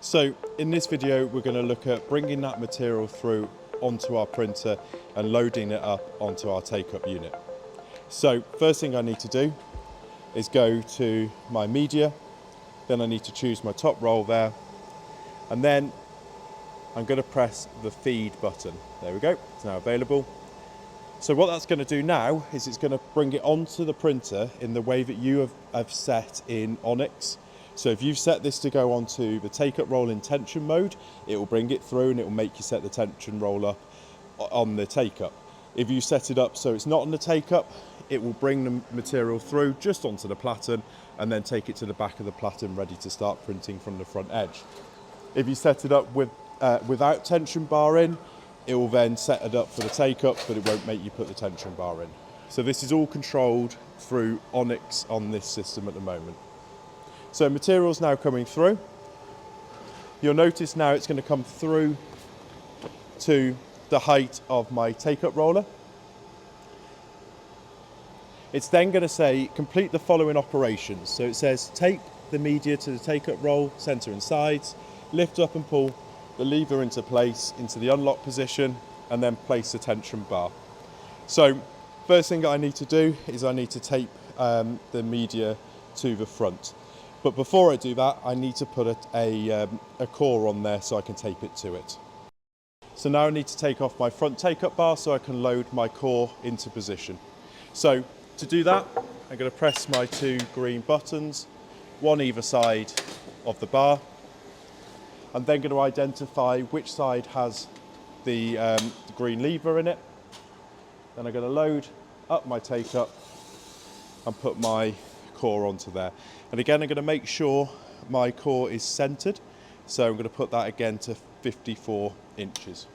So in this video, we're going to look at bringing that material through onto our printer and loading it up onto our take-up unit. So first thing I need to do is go to my media, then I need to choose my top roll there, and then I'm going to press the feed button. There we go, it's now available. So what that's going to do now is it's going to bring it onto the printer in the way that you have set in Onyx. So if you've set this to go onto the take-up roll in tension mode, it will bring it through and it will make you set the tension roll up on the take-up. If you set it up so it's not on the take-up, it will bring the material through just onto the platen and then take it to the back of the platen ready to start printing from the front edge. If you set it up with without tension bar in, it will then set it up for the take-up, but it won't make you put the tension bar in. So this is all controlled through Onyx on this system at the moment. So material's now coming through. You'll notice now it's going to come through to the height of my take-up roller. It's then going to say complete the following operations. So it says tape the media to the take-up roll, center and sides, lift up and pull the lever into place into the unlock position, and then place the tension bar. So first thing I need to do is I need to tape the media to the front. But before I do that, I need to put a core on there so I can tape it to it. So now I need to take off my front take-up bar so I can load my core into position. So to do that, I'm going to press my two green buttons, one either side of the bar. I'm then going to identify which side has the green lever in it. Then I'm going to load up my take-up and put my core onto there. And again, I'm going to make sure my core is centered. So I'm going to put that again to 54 inches.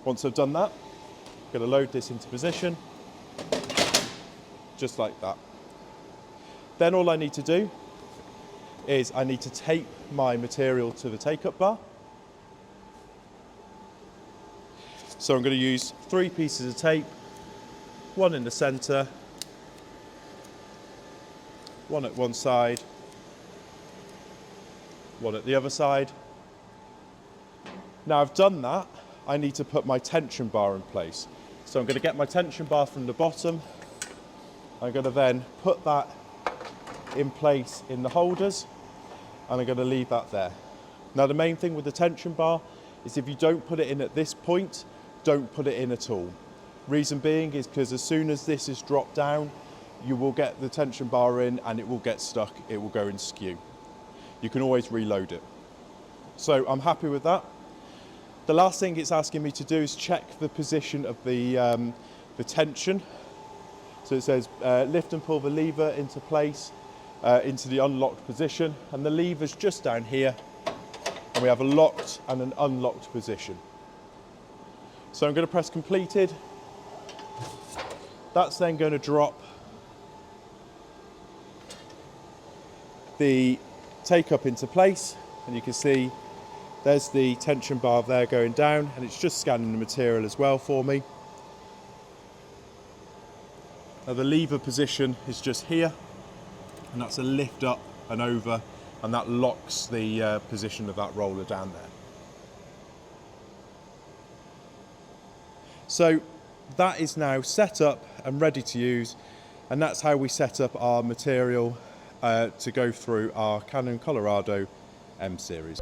Once I've done that, I'm going to load this into position, just like that. Then all I need to do is I need to tape my material to the take-up bar. So I'm going to use 3 pieces of tape, one in the center, one at one side, one at the other side. Now I've done that, I need to put my tension bar in place. So I'm going to get my tension bar from the bottom. I'm going to then put that in place in the holders, and I'm going to leave that there. Now the main thing with the tension bar is if you don't put it in at this point, don't put it in at all. Reason being is because as soon as this is dropped down, you will get the tension bar in and it will get stuck, it will go in skew. You can always reload it. So I'm happy with that. The last thing it's asking me to do is check the position of the tension. So it says lift and pull the lever into place, into the unlocked position, and the lever's just down here, and we have a locked and an unlocked position. So I'm going to press completed. That's then going to drop the take-up into place, and you can see there's the tension bar there going down, and it's just scanning the material as well for me. Now the lever position is just here, and that's a lift up and over, and that locks the position of that roller down there. So that is now set up and ready to use, and that's how we set up our material to go through our Canon Colorado M series.